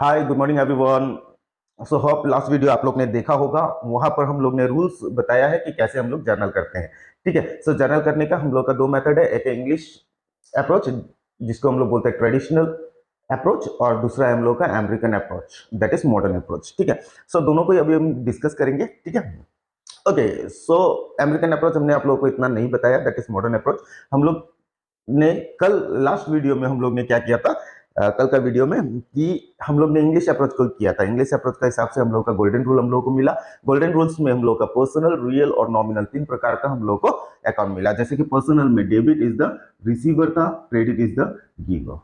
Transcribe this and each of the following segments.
Hi good morning everyone. So hope last video आप लोग ने देखा होगा। वहां पर हम लोग ने रूल्स बताया है कि कैसे हम लोग जर्नल करते हैं। ठीक है। सो जर्नल करने का हम लोग का दो मेथड है, एक है इंग्लिश अप्रोच जिसको हम लोग बोलते हैं ट्रेडिशनल अप्रोच, और दूसरा है हम लोग का American approach, that is modern approach. ठीक है। सो दोनों को अभी हम डिस्कस करेंगे। ठीक है। ओके। सो अमेरिकन अप्रोच हमने आप लोगों को इतना नहीं बताया, दैट इज मॉडर्न अप्रोच। हम लोग ने कल लास्ट वीडियो में हम लोग ने क्या किया था, कल का वीडियो में कि हम लोग ने इंग्लिश अप्रोच को किया था। इंग्लिश अप्रोच का हिसाब से हम लोग का गोल्डन रूल हम लोग को मिला। गोल्डन रूल्स में हम लोग का पर्सनल, रियल और नॉमिनल तीन प्रकार का हम लोग को अकाउंट मिला। जैसे कि पर्सनल में डेबिट इज द रिसीवर था, क्रेडिट इज द गिवर।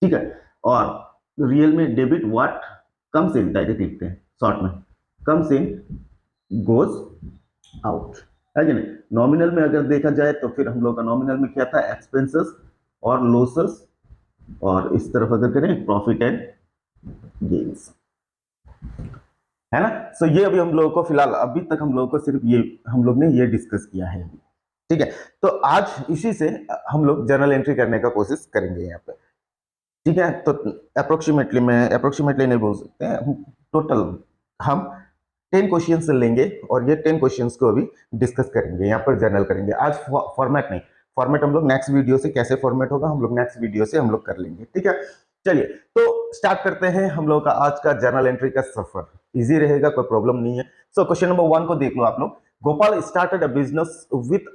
ठीक है। और रियल में debit what comes in, direct लिखते हैं शॉर्ट में, कम्स इन गोज आउट, है कि नहीं। नॉमिनल में अगर देखा जाए तो फिर हम लोग का नॉमिनल में क्या था, एक्सपेंसेस और लॉसेस, और इस तरफ अगर करें प्रॉफिट एंड गेन्स, है ना। सो ये अभी हम लोगों को फिलहाल अभी तक हम लोगों को सिर्फ ये हम लोग ने ये डिस्कस किया है। ठीक है। तो आज इसी से हम लोग जर्नल एंट्री करने का कोशिश करेंगे यहाँ पे। ठीक है। तो अप्रोक्सीमेटली नहीं बोल सकते हैं, टोटल हम 10 क्वेश्चंस लेंगे और ये 10 क्वेश्चंस को अभी डिस्कस करेंगे, यहाँ पर जर्नल करेंगे। आज फॉर्मेट नहीं, फॉर्मेट हम लोग नेक्स्ट वीडियो से, कैसे फॉर्मेट होगा हम लोग नेक्स्ट वीडियो से हम लोग कर लेंगे। ठीक है। चलिए तो स्टार्ट करते हैं हम लोग का आज का जर्नल एंट्री का सफर। इजी रहेगा, कोई प्रॉब्लम नहीं है। सो क्वेश्चन नंबर 1 को देख लो आप लोग। Gopal started a business with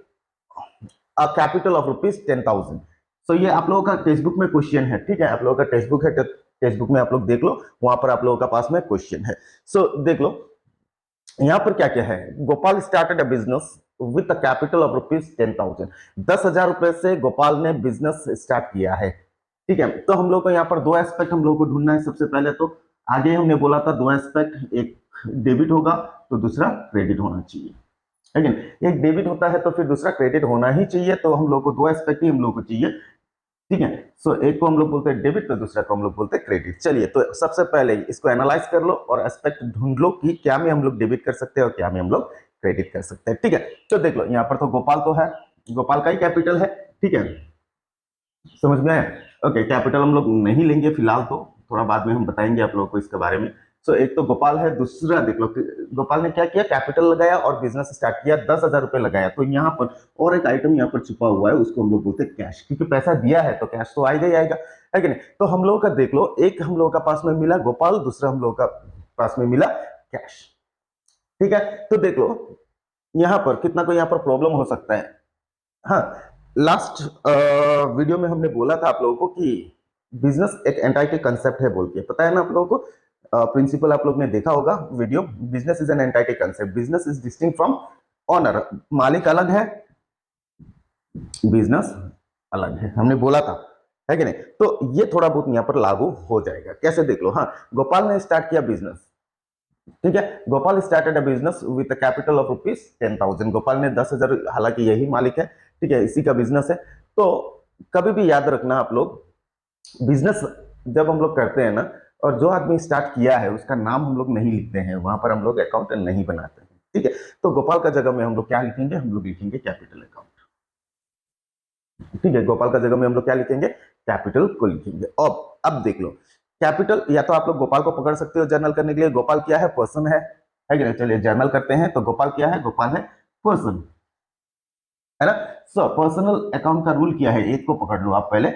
a capital of ₹10,000। सो ये आप लोगों का टेक्स्ट बुक में क्वेश्चन है। ठीक है। आप लोगों का टेक्स्ट बुक है, टेक्स्ट बुक में आप लोग देख लो, वहां पर आप लोगों का पास में क्वेश्चन है। सो देख लो यहां पर क्या क्या है। Gopal started a business with a capital of ₹10,000। 10,000 रुपए से गोपाल ने बिजनेस स्टार्ट किया है। ठीक है। तो हम लोग को यहाँ पर दो एस्पेक्ट हम लोग को ढूंढना है। सबसे पहले तो आगे हमने बोला था दो एस्पेक्ट, एक डेबिट होगा तो दूसरा क्रेडिट होना चाहिए। लेकिन एक डेबिट होता है तो फिर दूसरा क्रेडिट होना ही चाहिए। तो हम लोग को दो एस्पेक्ट ही हम लोग को चाहिए। ठीक है। सो एक को हम लोग बोलते हैं डेबिट, तो दूसरा को हम लोग बोलते हैं क्रेडिट। चलिए तो सबसे पहले इसको एनालाइज कर लो और एस्पेक्ट ढूंढ लो कि क्या में हम लोग डेबिट कर सकते हैं और क्या में हम लोग क्रेडिट कर सकते हैं। ठीक है। तो देख लो यहाँ पर तो गोपाल तो है, गोपाल का ही कैपिटल है। ठीक है। समझ में आया। ओके। कैपिटल हम लोग नहीं लेंगे फिलहाल, तो थोड़ा बाद में हम बताएंगे आप लोगों को इसके बारे में। सो एक तो गोपाल है, दूसरा देख लो गोपाल ने क्या किया, कैपिटल लगाया और बिजनेस स्टार्ट किया, 10,000 रुपए लगाया। तो यहाँ पर और एक आइटम यहाँ पर छुपा हुआ है, उसको हम लोग बोलते हैं कैश, क्योंकि पैसा दिया है तो कैश तो आएगा ही आएगा, है कि नहीं। तो हम लोगों का देख लो, एक हम लोगों का पास में मिला गोपाल, दूसरा हम लोगों का पास में मिला कैश। ठीक है। तो देख लो यहाँ पर कितना को यहाँ पर प्रॉब्लम हो सकता है। हाँ, लास्ट वीडियो में हमने बोला था आप लोगों को कि बिजनेस एक एंटाइटी कंसेप्ट है बोल के, पता है ना आप लोगों को। प्रिंसिपल आप लोग ने देखा होगा video. Business is an entity concept, business is distinct from owner. मालिक अलग है, बिजनेस अलग है, हमने बोला था, है कि नहीं। तो ये थोड़ा बहुत यहाँ पर लागू हो जाएगा। कैसे देख लो। हाँ, गोपाल ने स्टार्ट किया बिजनेस। ठीक है। Gopal started a business with a capital of ₹10,000। Gopal ने 10,000, हालांकि यही मालिक है, ठीक है, इसी का बिजनेस है। तो कभी भी याद रखना आप लोग, बिजनेस जब हम लोग करते हैं ना, और जो आदमी स्टार्ट किया है उसका नाम हम लोग नहीं लिखते हैं, वहां पर हम लोग अकाउंट नहीं बनाते हैं। ठीक है। तो गोपाल का जगह में हम लोग क्या लिखेंगे, हम लोग लिखेंगे कैपिटल अकाउंट। ठीक है। गोपाल का जगह में हम लोग क्या लिखेंगे, कैपिटल को लिखेंगे। अब देख लो, कैपिटल या तो आप लोग गोपाल को पकड़ सकते हो जर्नल करने के लिए। गोपाल क्या है, पर्सन है कि नहीं। चलिए जर्नल करते हैं। तो गोपाल क्या है, गोपाल है पर्सन, है ना। सो पर्सनल अकाउंट का रूल क्या है, एक को पकड़ लो आप पहले।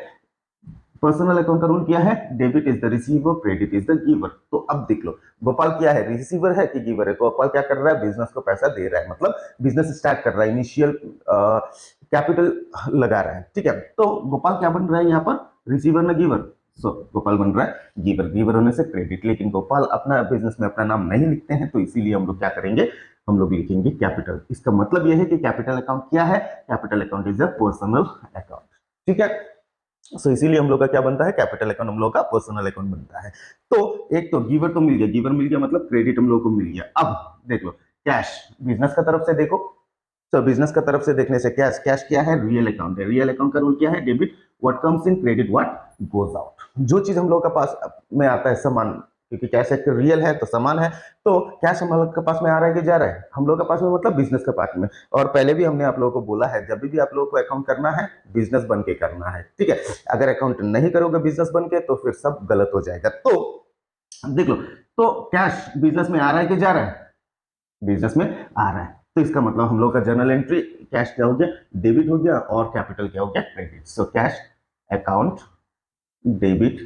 पर्सनल अकाउंट का रूल क्या है, debit is the receiver, credit is the giver. तो अब देख लो गोपाल क्या है, रिसीवर है कि गिवर है। गोपाल क्या कर रहा है, बिजनेस को पैसा दे रहा है, मतलब बिजनेस स्टार्ट कर रहा है, इनिशियल कैपिटल लगा रहा है। ठीक है। तो गोपाल क्या बन रहा है यहाँ पर, रिसीवर ना गिवर। सो गोपाल बन रहा है गिवर, गिवर होने से क्रेडिट। लेकिन गोपाल अपना बिजनेस में अपना नाम नहीं लिखते हैं, तो इसीलिए हम लोग क्या करेंगे, हम लोग लिखेंगे कैपिटल। इसका मतलब यह है कि कैपिटल अकाउंट क्या है, capital account is a personal account. ठीक है। सो इसीलिए हम लोग का क्या बनता है, कैपिटल अकाउंट हम लोग का पर्सनल अकाउंट बनता है। तो एक तो गिवर तो मिल गया, गिवर मिल गया मतलब क्रेडिट हम लोग को मिल गया। अब देख लो कैश, बिजनेस का तरफ से देखो। तो बिजनेस का तरफ से देखने से कैश, कैश क्या है, रियल अकाउंट है। रियल अकाउंट का रूल क्या है, debit what comes in, credit what goes out. जो चीज हम लोग का पास में आता है सामान, क्योंकि कैश एक रियल है तो सामान है, तो कैश हम लोग के पास में आ रहा है कि जा रहा है, हम लोग के पास में मतलब बिजनेस के पास में। और पहले भी हमने आप लोगों को बोला है, जब भी आप लोगों को अकाउंट करना है बिजनेस बन के करना है। ठीक है। अगर अकाउंट नहीं करोगे बिजनेस बन के तो फिर सब गलत हो जाएगा। तो देख लो, तो कैश बिजनेस में आ रहा है कि जा रहा है? बिजनेस में आ रहा है, तो इसका मतलब हम लोग का जर्नल एंट्री कैश क्या हो गया? डेबिट हो गया, और कैपिटल क्या हो गया? Credit. So cash account debit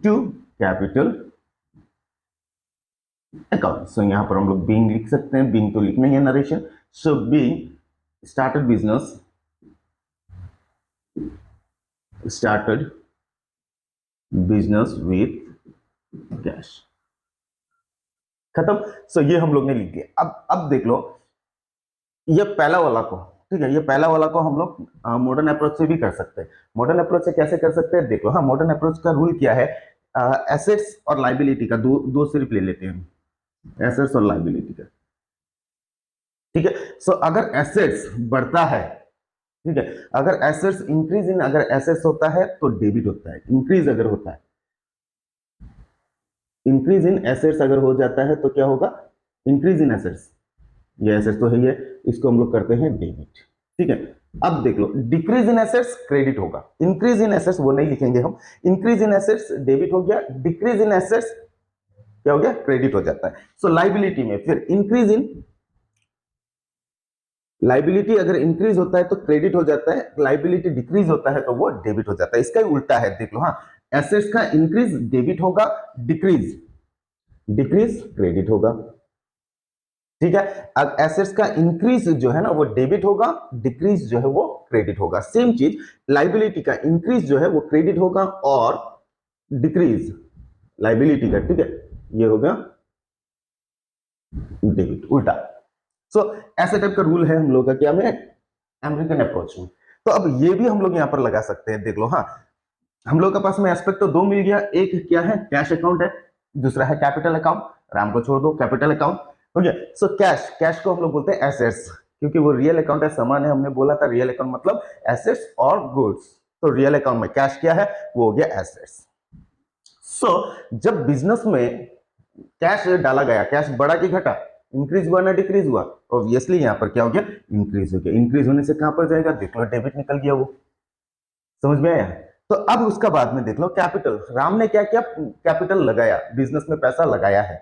to capital account. So यहां पर हम लोग बीइंग लिख सकते हैं, बीइंग तो लिखना ही है narration. So being started business with cash, खत्म। सो ये हम लोग ने लिख दिया। अब देख लो, ये पहला वाला को, ठीक है, ये पहला वाला को हम लोग मॉडर्न अप्रोच से भी कर सकते हैं। मॉडर्न अप्रोच से कैसे कर सकते हैं? देख लो, हाँ, मॉडर्न अप्रोच का रूल क्या है? एसेट्स और लाइबिलिटी का दो दो सिर्फ ले लेते हैं, एसेट्स और लाइबिलिटी का, ठीक है। सो अगर एसेट्स बढ़ता है, ठीक है, अगर एसेट्स इंक्रीज इन, अगर एसेट्स होता है तो डेबिट होता है। इंक्रीज अगर होता है, इंक्रीज इन एसेट्स अगर हो जाता है तो क्या होगा? इंक्रीज इन एसेट्स, ये एसेट्स तो है ही है, इसको हम लोग करते हैं डेबिट, ठीक है। अब देख लो, डिक्रीज इन एसेट्स क्रेडिट होगा, इंक्रीज इन एसेट्स वो नहीं लिखेंगे हम। इंक्रीज इन एसेट्स डेबिट हो गया, डिक्रीज इन एसेट्स क्या हो गया? क्रेडिट हो जाता है। सो लाइबिलिटी में फिर इंक्रीज इन, लाइबिलिटी अगर इंक्रीज होता है तो क्रेडिट हो जाता है, लाइबिलिटी डिक्रीज होता है तो वो डेबिट हो जाता है। इसका ही उल्टा है, देख लो, हाँ, एसेट्स का इंक्रीज डेबिट होगा, डिक्रीज डिक्रीज क्रेडिट होगा, ठीक है। अब एसेट्स का इंक्रीज जो है ना वो डेबिट होगा, डिक्रीज जो है वो क्रेडिट होगा। सेम चीज लाइबिलिटी का इंक्रीज जो है वो क्रेडिट होगा, और डिक्रीज लाइबिलिटी का, ठीक है, ये हो गया डेबिट, उल्टा। सो ऐसे टाइप का रूल है हम लोग का क्या में? अमेरिकन अप्रोच में। तो अब ये भी हम लोग यहां पर लगा सकते हैं, देख लो, हाँ, हम लोग के पास में एस्पेक्ट तो दो मिल गया। एक क्या है? कैश अकाउंट है, दूसरा है कैपिटल अकाउंट। राम को छोड़ दो, कैपिटल अकाउंट हो गया। सो कैश, कैश को हम लोग बोलते हैं एसेट्स, क्योंकि वो रियल अकाउंट है, समान है। हमने बोला था रियल अकाउंट मतलब एसेट्स और गुड्स, तो रियल अकाउंट में कैश क्या है? वो हो गया एसेट्स। सो जब बिजनेस में कैश डाला गया, कैश बढ़ा कि घटा? इंक्रीज हुआ ना डिक्रीज हुआ? ऑब्वियसली यहां पर क्या हो गया? इंक्रीज हो गया। इंक्रीज होने से कहां पर जाएगा? देख लो, डेबिट निकल गया, वो समझ में आया? तो अब उसका बाद में देख लो, कैपिटल, राम ने क्या किया? कैपिटल लगाया, बिजनेस में पैसा लगाया है,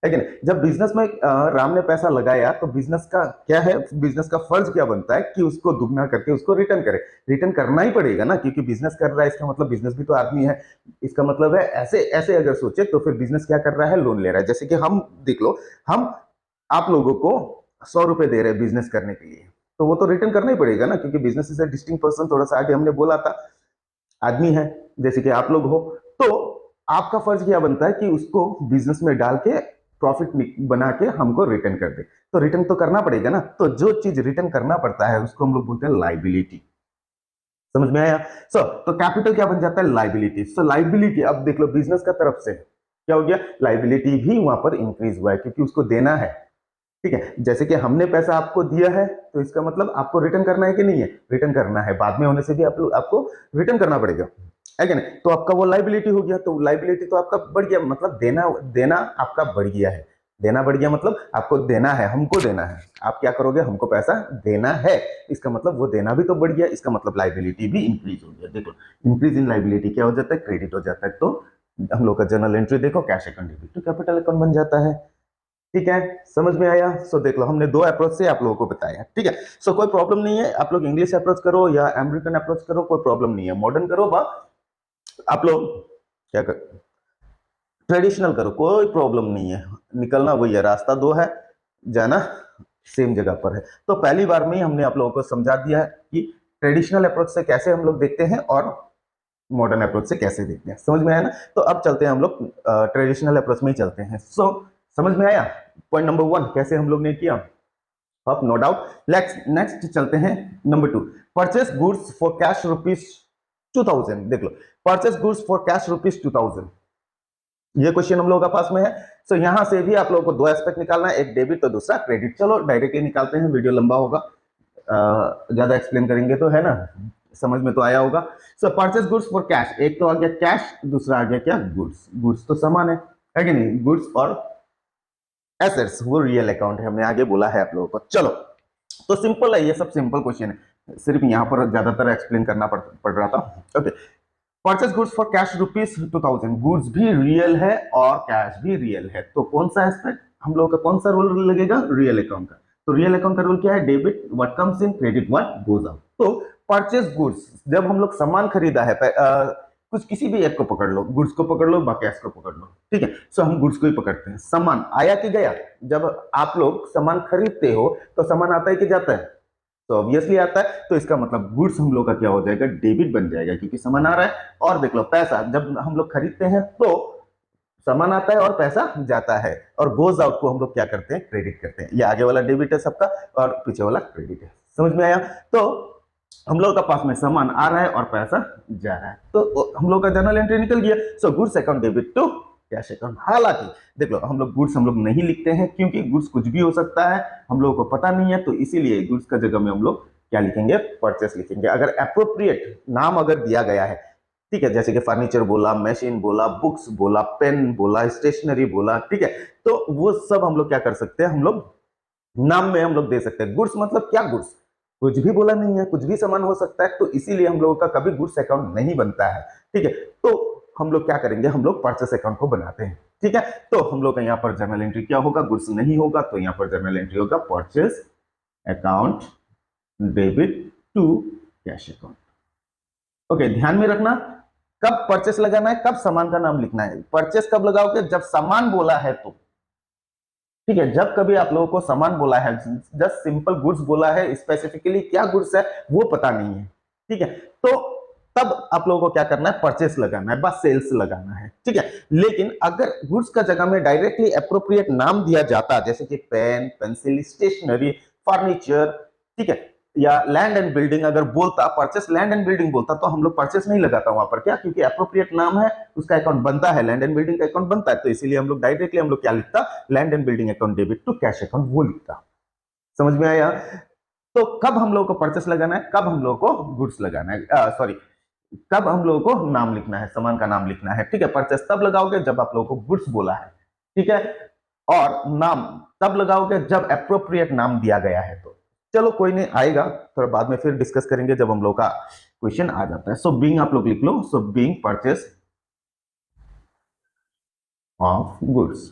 लेकिन जब बिजनेस में राम ने पैसा लगाया तो बिजनेस का क्या है? बिजनेस का फर्ज क्या बनता है कि उसको दुगना करके उसको रिटर्न करे। रिटर्न करना ही पड़ेगा ना, क्योंकि बिजनेस कर रहा है, इसका मतलब बिजनेस भी तो आदमी है। इसका मतलब है, ऐसे ऐसे अगर सोचे तो फिर बिजनेस क्या कर रहा है? लोन ले रहा है। जैसे कि हम देख लो, हम आप लोगों को 100 रुपए दे रहे हैं बिजनेस करने के लिए, तो वो तो रिटर्न करना ही पड़ेगा ना, क्योंकि business is a distinct person. थोड़ा सा आगे हमने बोला था, आदमी है जैसे कि आप लोग हो, तो आपका फर्ज क्या बनता है कि उसको बिजनेस में डाल के प्रॉफिट बना के हमको रिटर्न कर दे। तो रिटर्न तो करना पड़ेगा ना, तो जो चीज रिटर्न करना पड़ता है उसको हम लोग बोलते हैं लाइबिलिटी। समझ में आया? तो कैपिटल क्या बन जाता है? लाइबिलिटी। सो लाइबिलिटी, अब देख लो, बिजनेस का तरफ से क्या हो गया? लाइबिलिटी भी वहां पर इंक्रीज हुआ है, क्योंकि उसको देना है, ठीक है। जैसे कि हमने पैसा आपको दिया है, तो इसका मतलब आपको रिटर्न करना है कि नहीं है? रिटर्न करना है, बाद में होने से भी आपको रिटर्न करना पड़ेगा, है कि नहीं? तो आपका वो लाइबिलिटी हो गया। तो लाइबिलिटी तो आपका बढ़ गया, मतलब देना देना आपका बढ़ गया है। देना बढ़ गया मतलब आपको देना है, हमको देना है। आप क्या करोगे? हमको पैसा देना है, इसका मतलब वो देना भी तो बढ़ गया, इसका मतलब लाइबिलिटी भी इंक्रीज हो गया। देखो, इंक्रीज इन लाइबिलिटी क्या हो जाता है? क्रेडिट हो जाता है। तो हम लोग का जर्नल एंट्री देखो, cash account debit to capital account बन जाता है, ठीक है। समझ में आया? सो देख लो, हमने दो अप्रोच से आप लोगों को बताया, ठीक है। सो कोई प्रॉब्लम नहीं है, आप लोग इंग्लिश अप्रोच करो या अमेरिकन अप्रोच करो, कोई प्रॉब्लम नहीं है। मॉडर्न करो बा आप लोग, क्या कर, ट्रेडिशनल करो, कोई प्रॉब्लम नहीं है। निकलना वही है, रास्ता दो है, जाना सेम जगह पर है। तो पहली बार में ही हमने आप लोगों को समझा दिया है कि ट्रेडिशनल अप्रोच से कैसे हम लोग देखते हैं और मॉडर्न अप्रोच से कैसे देखते हैं। समझ में आया ना? तो अब चलते हैं हम लोग ट्रेडिशनल अप्रोच में ही चलते हैं। सो समझ में आया? पॉइंट नंबर 1 कैसे हम लोग ने किया, अब नो डाउट। नेक्स्ट चलते हैं number 2, purchase goods for cash ₹2000। देख लो, परचेस गुड्स फॉर कैश ₹2000, ये क्वेश्चन हम लोगों का पास में है। सो यहां से भी आप लोगों को दो एस्पेक्ट निकालना है, एक डेबिट तो दूसरा क्रेडिट। चलो डायरेक्टली निकालते हैं, वीडियो लंबा होगा, ज्यादा एक्सप्लेन करेंगे तो, है ना, समझ में तो आया होगा। सो परचेस गुड्स फॉर कैश, एक तो आ गया कैश, दूसरा आ गया क्या? गुड्स। गुड्स तो समान है कि नहीं? गुड्स और एसेट्स वो रियल अकाउंट है, हमने आगे बोला है आप लोगों को। चलो, तो सिंपल है, ये सब सिंपल क्वेश्चन है, सिर्फ यहाँ पर ज्यादातर एक्सप्लेन करना पड़ रहा था। Okay, purchase goods for cash ₹2000, goods भी रियल है और कैश भी रियल है, तो कौन सा एस्पेक्ट हम लोगों का, कौन सा रूल लगेगा, रियल अकाउंट का। तो रियल अकाउंट का रूल क्या है, debit what comes in, credit what goes out. तो परचेस गुड्स, जब हम लोग सामान खरीदा है, कुछ किसी भी एक को पकड़ लो, गुड्स को पकड़ लो, कैश को पकड़ लो, ठीक है। सो हम गुड्स को ही पकड़ते हैं। सामान आया कि गया, जब आप लोग सामान खरीदते हो तो सामान आता है कि जाता है, तो ऑब्वियसली आता है, तो इसका मतलब गुड्स हम लोग का क्या हो जाएगा, डेबिट बन जाएगा, क्योंकि सामान आ रहा है। और देख लो पैसा, जब हम लोग खरीदते हैं तो सामान आता है और पैसा जाता है, और गोज आउट को हम लोग क्या करते हैं, क्रेडिट करते हैं। ये आगे वाला डेबिट है सबका और पीछे वाला क्रेडिट है, समझ में आया। तो हम लोग का पास में सामान आ रहा है और पैसा जा रहा है, तो हम लोग का जर्नल एंट्री निकल गया। So goods account debit to cash account. हालांकि देख लो हम लोग गुड्स हम लोग नहीं लिखते हैं, क्योंकि गुड्स कुछ भी हो सकता है, हम लोगों को पता नहीं है, तो इसीलिए गुड्स का जगह में हम लोग क्या लिखेंगे, परचेस लिखेंगे। अगर एप्रोप्रिएट नाम अगर दिया गया है, ठीक है, जैसे कि फर्नीचर बोला, मशीन बोला, बुक्स बोला, पेन बोला, स्टेशनरी बोला, ठीक है, तो वो सब हम लोग क्या कर सकते हैं, हम लोग नाम में हम लोग दे सकते हैं। गुड्स मतलब क्या, गुड्स कुछ भी बोला नहीं है, कुछ भी सामान हो सकता है, तो इसीलिए हम लोगों का कभी गुड्स अकाउंट नहीं बनता है, ठीक है। तो हम लोग क्या करेंगे, हम लोग परचेस अकाउंट को बनाते हैं, ठीक है। तो हम लोग का यहाँ पर जर्नल एंट्री क्या होगा, गुड्स नहीं होगा, तो यहाँ पर जर्नल एंट्री होगा purchase account debit to cash account. Okay, ध्यान में रखना कब परचेस लगाना है, कब सामान का नाम लिखना है। परचेस कब लगाओगे, जब सामान बोला है तो, ठीक है। जब कभी आप लोगों को सामान बोला है, जस्ट सिंपल गुड्स बोला है, स्पेसिफिकली क्या गुड्स है वो पता नहीं है, ठीक है, तो तब आप लोगों को क्या करना है, परचेस लगाना है, बस सेल्स लगाना है, ठीक है। लेकिन अगर गुड्स का जगह में डायरेक्टली एप्रोप्रिएट नाम दिया जाता, जैसे कि पेन, पेंसिल, स्टेशनरी, फर्नीचर, ठीक है, या लैंड एंड बिल्डिंग अगर बोलता, परचेस लैंड एंड बिल्डिंग बोलता, तो हम लोग परचेस नहीं लगाता वहां पर, क्या, क्योंकि एप्रोप्रिएट नाम है, उसका अकाउंट बनता है, लैंड एंड बिल्डिंग का अकाउंट बनता है, तो इसीलिए हम लोग डायरेक्टली हम लोग क्या लिखता, land and building account debit to cash account, वो लिखता। समझ में आया। तो कब हम लोगों को परचेस लगाना है, कब हम लोगों को गुड्स लगाना है, सॉरी, कब हम लोगों को नाम लिखना है, सामान का नाम लिखना है, ठीक है। परचेस तब लगाओगे जब आप लोगों को गुड्स बोला है, ठीक है, और नाम तब लगाओगे जब एप्रोप्रिएट नाम दिया गया है। तो चलो कोई नहीं, आएगा थोड़ा बाद में, फिर डिस्कस करेंगे जब हम लोग का क्वेश्चन आ जाता है। सो बीइंग आप लोग लिख लो, so being purchase of goods,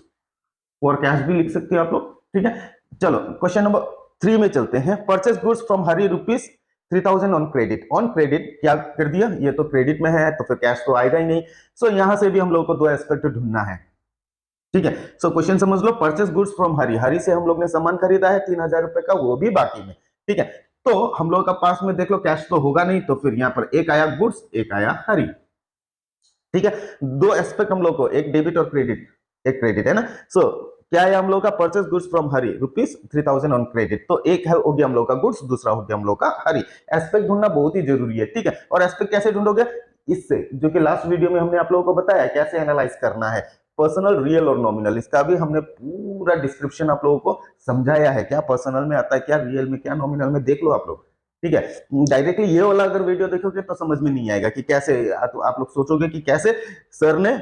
और कैश भी लिख सकते हो आप लोग, ठीक है। चलो क्वेश्चन नंबर 3 में चलते हैं। Purchase goods from Hari ₹3000 on credit. On credit क्या कर दिया, ये तो क्रेडिट में है, तो फिर कैश तो आएगा ही नहीं। सो यहां से भी हम लोग को दो एस्पेक्ट ढूंढना है, ठीक है। सो क्वेश्चन समझ लो, परचेस गुड्स फ्रॉम हरी, हरी से हम लोग ने सामान खरीदा है 3000 रुपए का, वो भी बाकी में, ठीक है। तो हम लोग का पास में देख लो कैश तो होगा नहीं, तो फिर यहाँ पर एक आया गुड्स, एक आया हरी, ठीक है। दो एस्पेक्ट हम लोग को, एक डेबिट और क्रेडिट, एक क्रेडिट है ना। सो क्या है हम लोग का, purchase goods from Hari ₹3000 on credit, तो एक है हो गया हम लोग का गुड्स, दूसरा हो गया हम लोग का हरी। एस्पेक्ट ढूंढना बहुत ही जरूरी है, ठीक है। और एस्पेक्ट कैसे ढूंढोगे, इससे, जो कि लास्ट वीडियो में हमने आप लोगों को बताया कैसे एनालाइज करना है, पर्सनल, रियल और नॉमिनल, इसका भी हमने पूरा डिस्क्रिप्शन आप लोगों को समझाया है, क्या पर्सनल में आता है, क्या रियल में, क्या नॉमिनल में, देख लो आप लोग, ठीक है। डायरेक्टली ये वाला अगर वीडियो देखोगे तो समझ में नहीं आएगा कि कैसे, तो आप लोग सोचोगे कि कैसे सर ने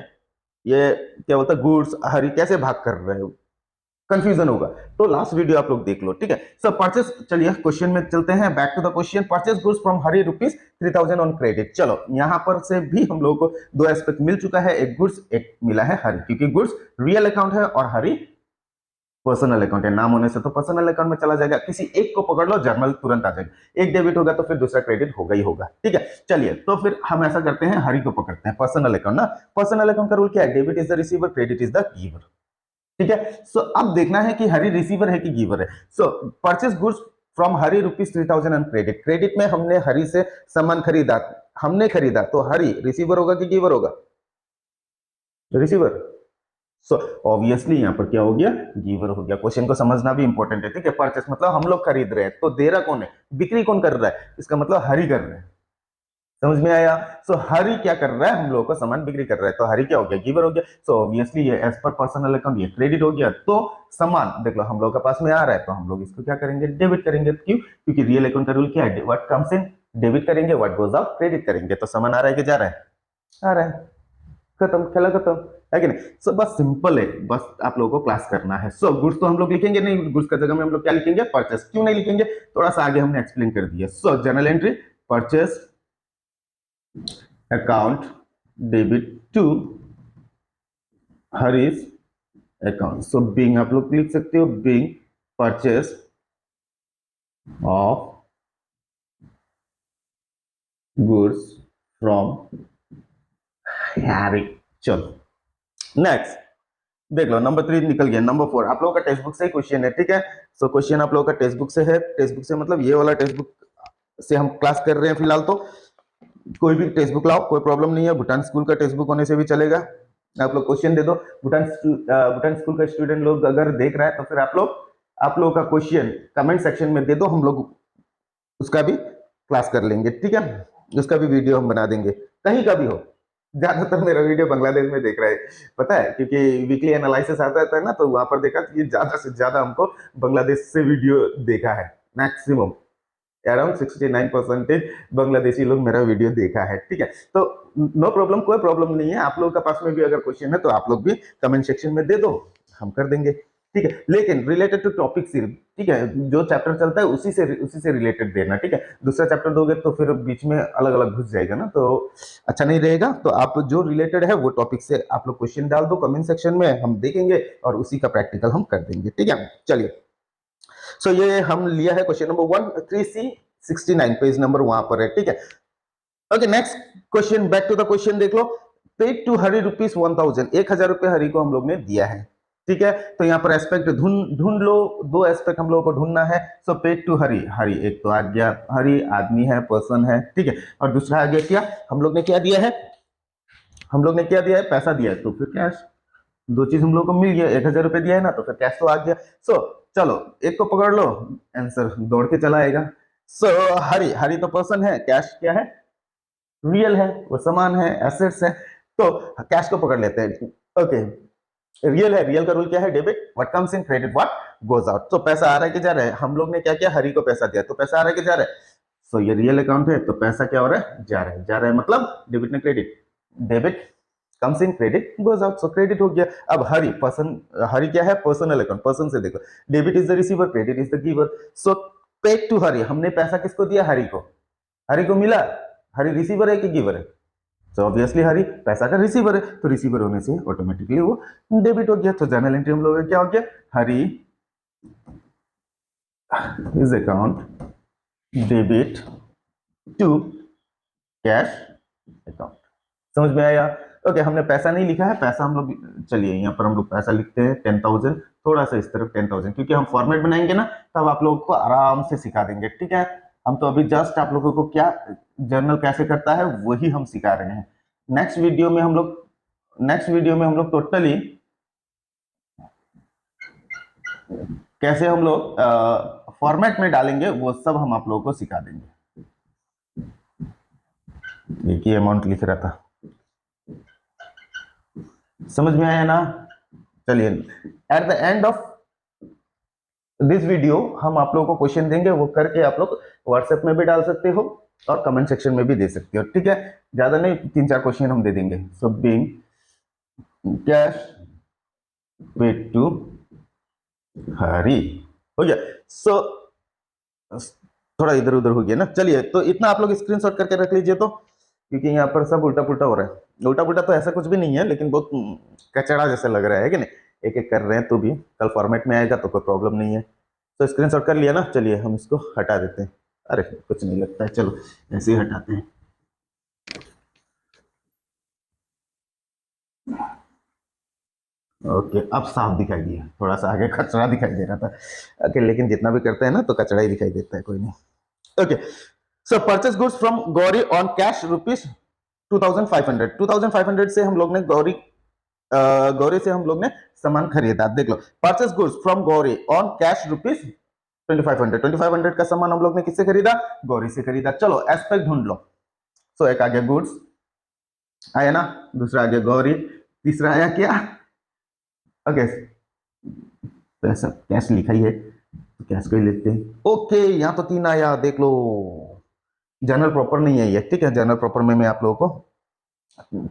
ये क्या बोलता है गुड्स हरी कैसे भाग कर रहे हो, कंफ्यूजन होगा, तो लास्ट वीडियो आप लोग देख लो, ठीक है। सो परचेस, चलिए क्वेश्चन में चलते हैं, back to the question. Purchase goods from Hari ₹3000 on credit. चलो यहां पर से भी हम लोगों को दो एस्पेक्ट मिल चुका है, एक गुड्स, एक मिला है हरी, क्योंकि गुड्स रियल अकाउंट है और हरी पर्सनल अकाउंट है, नाम होने से तो पर्सनल अकाउंट में चला जाएगा। किसी एक को पकड़ लो, जर्नल तुरंत आ जाएगा, एक डेबिट होगा तो फिर दूसरा क्रेडिट होगा ही होगा, ठीक है। चलिए तो फिर हम ऐसा करते हैं, हरी को पकड़ते हैं, पर्सनल अकाउंट ना। पर्सनल अकाउंट का रूल क्या है, debit is the receiver, credit is the giver, ठीक है। सो अब देखना है कि हरी रिसीवर है कि गिवर है। So purchase goods from Hari ₹3000 on credit, credit में हमने हरी से सामान खरीदा, हमने खरीदा, तो हरी रिसीवर होगा कि गिवर होगा, रिसीवर। सो ऑब्वियसली यहां पर क्या हो गया, गिवर हो गया। क्वेश्चन को समझना भी इंपॉर्टेंट है, ठीक है। परचेस मतलब हम लोग खरीद रहे हैं, तो दे रहा कौन है, बिक्री कौन कर रहा है, इसका मतलब हरी कर रहे हैं, समझ में आया। सो हरी क्या कर रहा है, हम लोगों को सामान बिक्री कर रहा है, तो हरी क्या हो गया, गिवर हो गया। सो ऑब्वियसली ये एज पर पर्सनल अकाउंट ये क्रेडिट हो गया, तो सामान देख लो हम लोग के पास में आ रहा है, तो हम लोग इसको क्या करेंगे, डेबिट करेंगे। क्यों, क्योंकि रियल अकाउंट का रूल क्या है, व्हाट कम्स इन डेबिट करेंगे, व्हाट गोज आउट क्रेडिट करेंगे। तो सामान आ रहा है कि जा रहा है, आ रहा है, खत्म, खेला खत्म, है कि नहीं। सो बस सिंपल है, बस आप लोगों को क्लास करना है। सो गुड्स तो हम लोग लिखेंगे नहीं, गुड्स का जगह में हम लोग क्या लिखेंगे, परचेस। क्यों नहीं लिखेंगे, थोड़ा सा आगे हमने एक्सप्लेन कर दिया। So journal entry purchase account debit to Harish account. So being आप लोग लिख सकते हो being purchase of goods from Harry. चलो नेक्स्ट देख लो, नंबर 3 निकल गया। नंबर 4 आप लोगों का टेक्स्ट बुक से ही क्वेश्चन है, ठीक है। सो क्वेश्चन आप लोगों का टेक्स्ट बुक से है। टेक्स्ट बुक से मतलब ये वाला टेक्स्ट बुक से हम क्लास कर रहे हैं फिलहाल। तो कोई भी टेक्स्ट बुक लाओ, कोई प्रॉब्लम नहीं है। भूटान स्कूल का टेक्स्ट बुक होने से भी चलेगा। आप लोग क्वेश्चन दे दो। भूटान स्कूल का स्टूडेंट लोग अगर देख रहा है तो फिर आप लोगों का क्वेश्चन कमेंट सेक्शन में दे दो, हम लोग उसका भी क्लास कर लेंगे, ठीक है। उसका भी वीडियो हम बना देंगे, कहीं का भी हो। ज्यादातर मेरा वीडियो बांग्लादेश में देख रहा है, पता है, क्योंकि वीकली एनालिसिस आता रहता है ना, तो वहां पर देखा कि ज्यादा से ज्यादा हमको बांग्लादेश से वीडियो देखा है। मैक्सिमम अराउंड 69% बांग्लादेशी लोग मेरा वीडियो देखा है, ठीक है। तो नो प्रॉब्लम, कोई प्रॉब्लम नहीं है। आप लोगों का पास में भी अगर क्वेश्चन है तो आप लोग भी कमेंट सेक्शन में दे दो, हम कर देंगे, ठीक है। लेकिन रिलेटेड टू टॉपिक सिर्फ, ठीक है। जो चैप्टर चलता है उसी से रिलेटेड देना, ठीक है। दूसरा चैप्टर दोगे तो फिर बीच में अलग अलग घुस जाएगा ना, तो अच्छा नहीं रहेगा। तो आप जो रिलेटेड है वो टॉपिक से आप लोग क्वेश्चन डाल दो कमेंट सेक्शन में, हम देखेंगे और उसी का प्रैक्टिकल हम कर देंगे, ठीक है। चलिए, सो ये हम लिया है question number 13C69, page number वहां पर है, ठीक है। Okay, next question, back to the question देख लो। पेड टू हरी ₹1000, 1000 रुपए हरी को हम लोग ने दिया है, ठीक है। तो यहाँ पर एस्पेक्ट ढूंढ लो, दो एस्पेक्ट हम लोगों को ढूंढना है। सो पेड टू हरी, हरी एक तो आ गया, हरी आदमी है, पर्सन है, ठीक है। और दूसरा आ गया क्या, हम लोग ने क्या दिया है, हम लोग ने क्या दिया है, पैसा दिया है, तो फिर कैश। दो चीज हम लोग को मिल गया, 1000 रुपए दिया है ना, तो फिर कैश तो आ गया। सो चलो एक को पकड़ लो, आंसर दौड़ के चला आएगा। सो हरी, हरी तो पर्सन है, कैश क्या है, रियल है, वो सामान है, एसेट्स है। तो कैश को पकड़ लेते हैं, ओके। रियल है, रियल का रूल क्या है, debit what comes in, credit what goes out. तो पैसा आ रहा है कि जा रहा है, हम लोग ने क्या किया, हरी को पैसा दिया, तो पैसा आ रहा है कि जा रहा है। सो ये रियल अकाउंट है, तो पैसा क्या हो रहा है, जा रहा है, जा रहा है मतलब डेबिट ने credit, debit comes in, credit goes out. So credit हो गया। अब हरी पर्सन, हरी क्या है, पर्सनल अकाउंट, पर्सन से देखो, debit is the receiver, credit is the giver. So paid to Hari, हमने पैसा किसको दिया, हरी को, हरी को मिला। हरी रिसीवर है कि गिवर है, तो ऑब्वियसली हरी पैसा का रिसीवर है, तो रिसीवर होने से ऑटोमेटिकली वो डेबिट हो गया। तो जर्नल एंट्री हम लोग क्या हो गया, Hari is account debit to cash account. समझ में आया। ओके, हमने पैसा नहीं लिखा है, पैसा हम लोग, चलिए यहाँ पर हम लोग पैसा लिखते हैं 10,000, थोड़ा सा इस तरफ 10,000, क्योंकि हम फॉर्मेट बनाएंगे ना, तब आप लोगों को आराम से सिखा देंगे, ठीक है। हम तो अभी जस्ट आप लोगों को क्या जर्नल कैसे करता है वही हम सिखा रहे हैं। नेक्स्ट वीडियो में हम लोग टोटली कैसे हम लोग फॉर्मेट में डालेंगे वो सब हम आप लोगों को सिखा देंगे। देखिए अमाउंट लिख रहा था, समझ में आया ना। चलिए, at the end of this video हम आप लोगों को क्वेश्चन देंगे, वो करके आप लोग व्हाट्सएप में भी डाल सकते हो और कमेंट सेक्शन में भी दे सकते हो, ठीक है। ज्यादा नहीं, 3-4 क्वेश्चन हम दे देंगे। So being cash paid to Hari हो गया। सो थोड़ा इधर उधर हो गया ना। चलिए, तो इतना आप लोग स्क्रीनशॉट करके रख लीजिए, तो क्योंकि यहाँ पर सब उल्टा पुल्टा हो रहा है। उल्टा पुल्टा तो ऐसा कुछ भी नहीं है, लेकिन बहुत कचड़ा जैसा लग रहा है कि नहीं, एक एक कर रहे हैं, तो भी कल फॉर्मेट में आएगा तो कोई प्रॉब्लम नहीं है। तो स्क्रीनशॉट कर लिया ना। चलिए हम इसको हटा देते हैं, अरे कुछ नहीं लगता है, चलो ऐसे ही हटाते हैं। ओके, अब साफ दिखाई दिया, थोड़ा सा आगे कचरा दिखाई दे रहा था। ओके, लेकिन जितना भी करते हैं ना तो कचरा ही दिखाई देता है, कोई नहीं। Okay, so purchase goods from Gauri on cash ₹2500। 2500 से हम लोग ने गौरी से हम लोग ने सामान खरीदा। देख लो, purchase goods from Gauri on cash ₹2500। 2500 का सामान हम लोग ने किससे खरीदा, गौरी से खरीदा। चलो एस्पेक्ट ढूंढ लो। सो एक आ गया गुड्स, आया ना, दूसरा आ गया गौरी, तीसरा आया क्या, ओके पैसा, कैश लिखा ही है तो कैश को ही लेते हैं। ओके, यहाँ तो 3 आया, देख लो। जर्नल प्रॉपर नहीं है ये, ठीक है। जर्नल प्रॉपर में मैं आप लोगों को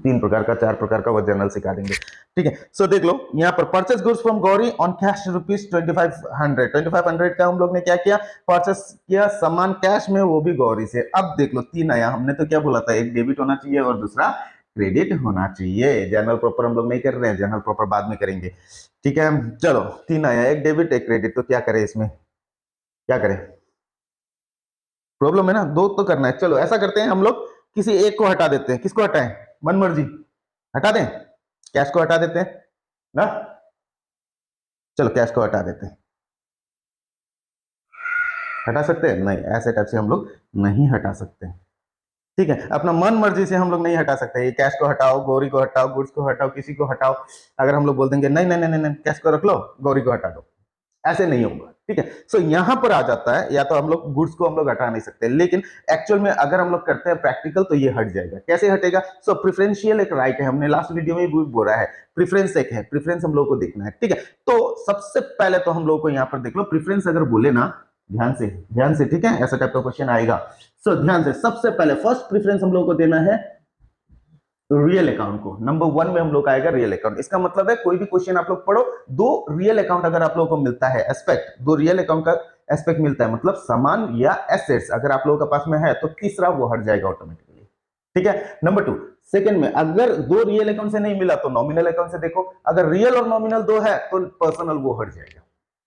3 प्रकार का, 4 प्रकार का वो जर्नल सिखा देंगे, ठीक है। सो देख लो यहाँ पर purchase goods from Gauri on cash ₹2500। 2500 का हम लोग ने क्या किया, परचेस किया सामान कैश में, वो भी गौरी से। अब देख लो 3 आया, हमने तो क्या बोला था, एक डेबिट होना चाहिए और दूसरा क्रेडिट होना चाहिए। जनरल प्रॉपर हम लोग नहीं कर रहे हैं, जनरल प्रॉपर बाद में करेंगे, ठीक है। चलो 3 आया, एक डेबिट एक क्रेडिट, तो क्या करें इसमें, क्या करें, प्रॉब्लम है ना, 2 तो करना है। चलो ऐसा करते हैं हम लोग, किसी एक को हटा देते हैं। किसको हटाएं, मन मर्जी, हटा दें, कैश को हटा देते हैं ना। चलो कैश को हटा देते हैं। हटा सकते हैं नहीं, ऐसे टाइप से हम लोग नहीं हटा सकते, ठीक है। अपना मन मर्जी से हम लोग नहीं हटा सकते। ये कैश को हटाओ, गौरी को हटाओ, गुड्स को हटाओ, किसी को हटाओ, अगर हम लोग बोल देंगे नहीं नहीं नहीं नहीं कैश को रख लो, गौरी को हटा दो, ऐसे नहीं होगा, ठीक है। सो यहां पर आ जाता है, या तो हम लोग गुड्स को हम लोग हटा नहीं सकते, लेकिन एक्चुअल में अगर हम लोग करते हैं प्रैक्टिकल तो ये हट जाएगा। कैसे हटेगा, सो प्रेफरेंशियल एक राइट है, हमने लास्ट वीडियो में भी बोला है, प्रेफरेंस एक है, प्रेफरेंस हम लोग को देखना है, ठीक है। तो सबसे पहले तो हम लोग को यहाँ पर देख लो, प्रेफरेंस अगर बोले ना, ध्यान से, ठीक है, ऐसा टाइप का क्वेश्चन आएगा। सो ध्यान से, सबसे पहले फर्स्ट प्रेफरेंस हम लोग को देना है रियल अकाउंट को। नंबर 1 में हम लोग का आएगा रियल अकाउंट। इसका मतलब है कोई भी क्वेश्चन आप लोग पढ़ो, 2 रियल अकाउंट अगर आप लोगों को मिलता है, एस्पेक्ट 2 रियल अकाउंट का एस्पेक्ट मिलता है, मतलब सामान या एसेट्स अगर आप लोगों के पास में है, तो तीसरा वो हट जाएगा ऑटोमेटिकली, ठीक है। नंबर 2, सेकंड में अगर 2 रियल अकाउंट से नहीं मिला तो नॉमिनल अकाउंट से देखो, अगर रियल और नॉमिनल 2 है तो पर्सनल वो हट जाएगा,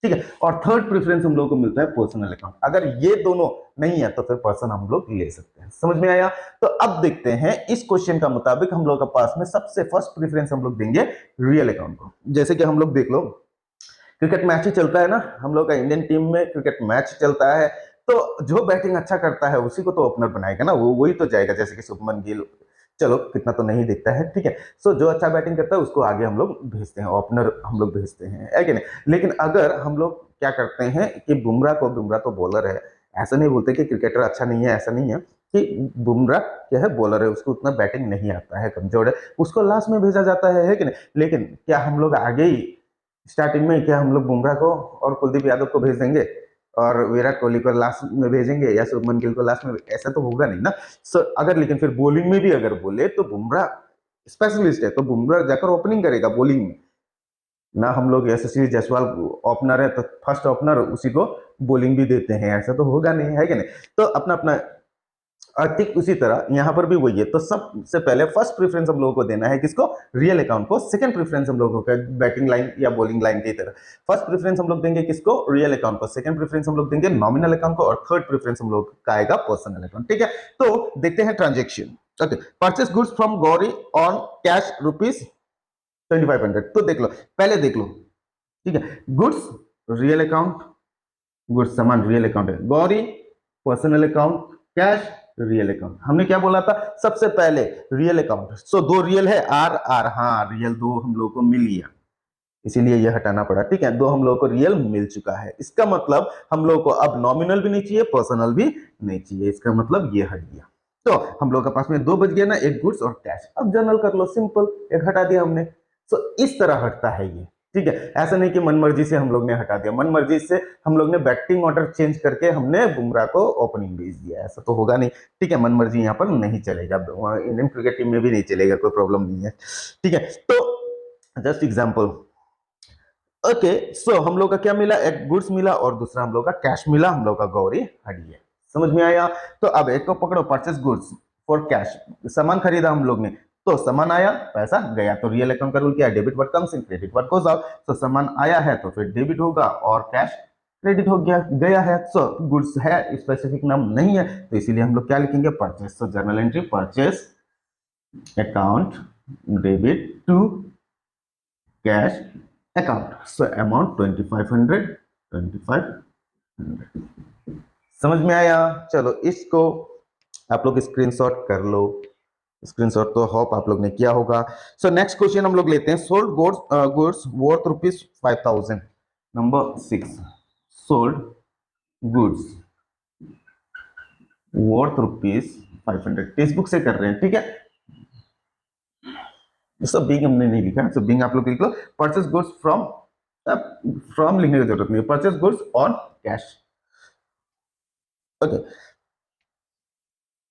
ठीक है। और थर्ड प्रेफरेंस हम लोग को मिलता है पर्सनल अकाउंट, अगर ये दोनों नहीं है तो फिर पर्सन हम लोग ले सकते हैं। समझ में आया। तो अब देखते हैं इस क्वेश्चन का मुताबिक हम लोग के पास में सबसे फर्स्ट प्रेफरेंस हम लोग देंगे रियल अकाउंट को। जैसे कि हम लोग देख लो, क्रिकेट मैच ही चलता है ना, हम लोग का इंडियन टीम में क्रिकेट मैच चलता है, तो जो बैटिंग अच्छा करता है उसी को तो ओपनर बनाएगा ना, वो वही तो जाएगा। जैसे कि शुभमन गिल, चलो कितना तो नहीं दिखता है, ठीक है। सो जो अच्छा बैटिंग करता है उसको आगे हम लोग भेजते हैं, ओपनर हम लोग भेजते हैं, है कि नहीं। लेकिन अगर हम लोग क्या करते हैं कि बुमराह तो बॉलर है, ऐसा नहीं बोलते कि क्रिकेटर अच्छा नहीं है, ऐसा नहीं है कि बुमराह क्या है, बॉलर है, उसको उतना बैटिंग नहीं आता है, कमजोर है, उसको लास्ट में भेजा जाता है कि नहीं। लेकिन क्या हम लोग आगे ही स्टार्टिंग में क्या हम लोग बुमराह को और कुलदीप यादव को भेज देंगे और विराट कोहली को लास्ट में भेजेंगे या शुभमन गिल को लास्ट में, ऐसा तो होगा नहीं ना। सो अगर लेकिन फिर बॉलिंग में भी अगर बोले तो बुमराह स्पेशलिस्ट है, तो बुमराह जाकर ओपनिंग करेगा बॉलिंग में ना। हम लोग यशस्वी जायसवाल ओपनर है तो फर्स्ट ओपनर उसी को बॉलिंग भी देते हैं, ऐसा तो होगा नहीं, है कि नहीं। तो अपना अपना, और ठीक उसी तरह यहाँ पर भी वही है। तो सबसे पहले फर्स्ट प्रेफरेंस हम लोगों को देना है किसको, रियल अकाउंट को। सेकंड प्रेफरेंस हम लोगों का बैटिंग लाइन या बॉलिंग लाइन की तरह, फर्स्ट प्रेफरेंस हम लोग देंगे किसको, रियल अकाउंट को, सेकंड प्रेफरेंस हम लोग देंगे नॉमिनल अकाउंट को, और थर्ड प्रेफरेंस हम लोग का आएगा पर्सनल अकाउंट, ठीक है। तो देखते हैं transaction. Okay, purchase goods from Gauri on cash ₹2500। तो देख लो, पहले देख लो, ठीक है। गुड्स रियल अकाउंट, गुड्स सामान रियल अकाउंट है, Gauri personal account, cash real account. हमने क्या बोला था सबसे पहले, रियल अकाउंट। सो 2 रियल है, आर आर, हाँ रियल 2 हम लोग को मिल गया, इसीलिए ये हटाना पड़ा, ठीक है। 2 हम लोग को रियल मिल चुका है, इसका मतलब हम लोग को अब नॉमिनल भी नहीं चाहिए, पर्सनल भी नहीं चाहिए, इसका मतलब ये हट गया। तो हम लोग के पास में 2 बच गया ना, एक गुड्स और कैश। अब जनरल कर लो, सिंपल, एक हटा दिया हमने। सो इस तरह हटता है ये, ठीक है। ऐसा नहीं कि मन मर्जी से हम लोग ने हटा दिया, मन मर्जी से हम लोग ने बैटिंग ऑर्डर चेंज करके हमने बुमराह को ओपनिंग भेज दिया, ऐसा तो होगा नहीं, ठीक है। मन मर्जी यहाँ पर नहीं चलेगा, इंडियन क्रिकेट टीम में भी नहीं चलेगा, कोई प्रॉब्लम नहीं है, ठीक है। तो जस्ट एग्जाम्पल, ओके। सो हम लोग का क्या मिला, एक गुड्स मिला और दूसरा हम लोग का कैश मिला, हम लोग का गौरी हट गया। समझ में आया। तो अब एक को पकड़ो, परचेस गुड्स फॉर कैश, सामान खरीदा हम लोग ने, तो सामान आया, पैसा गया, तो रियल अकाउंट का रूल क्या है, debit what comes in, credit what goes out. तो सामान आया है तो फिर डेबिट होगा और कैश क्रेडिट हो गया है। सो गुड्स है, स्पेसिफिक नाम नहीं है, तो इसीलिए हम लोग क्या लिखेंगे, purchase. So journal entry, purchase account debit to cash account. So amount 2500। समझ में आया। चलो इसको आप लोग स्क्रीनशॉट कर लो, स्क्रीनशॉट तो होप आप लोग ने किया होगा। सो नेक्स्ट क्वेश्चन हम लोग लेते हैं, sold goods worth ₹5000। Number 6, sold goods worth ₹500। Text book से कर रहे हैं, ठीक है। सब बिंग हमने नहीं लिखा, तो बिंग आप लोग लिख लो। परचेस गुड्स फ्रॉम लिखने की जरूरत नहीं है, purchase goods on cash. Okay,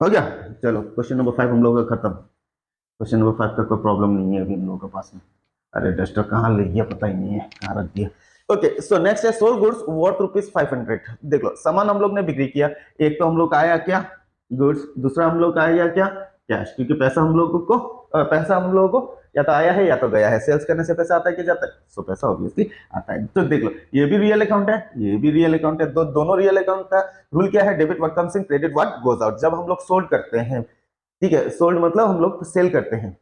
हो गया। चलो क्वेश्चन नंबर 5 हम लोग का खत्म। क्वेश्चन नंबर 5 का कोई प्रॉब्लम नहीं है अभी हम लोगों के पास में। अरे डस्टर कहाँ ले गया पता ही नहीं है, कहाँ रख दिया। ओके, सो नेक्स्ट है सोल्ड गुड्स वर्थ ₹500। देख लो, सामान हम लोग ने बिक्री किया, एक तो हम लोग का आया क्या, गुड्स, दूसरा हम लोग का आया क्या, कैश, क्योंकि पैसा हम लोगों को या तो आया है या तो गया है। सेल्स करने से पैसा आता है कि जाता है? सो पैसा ऑब्वियसली आता है। तो देख लो, ये भी रियल अकाउंट है, ये भी रियल अकाउंट है, दोनों रियल अकाउंट का रूल क्या है? Debit what comes in, credit what goes out. जब हम लोग सोल्ड करते हैं, ठीक है, सोल्ड मतलब हम लोग सेल करते हैं,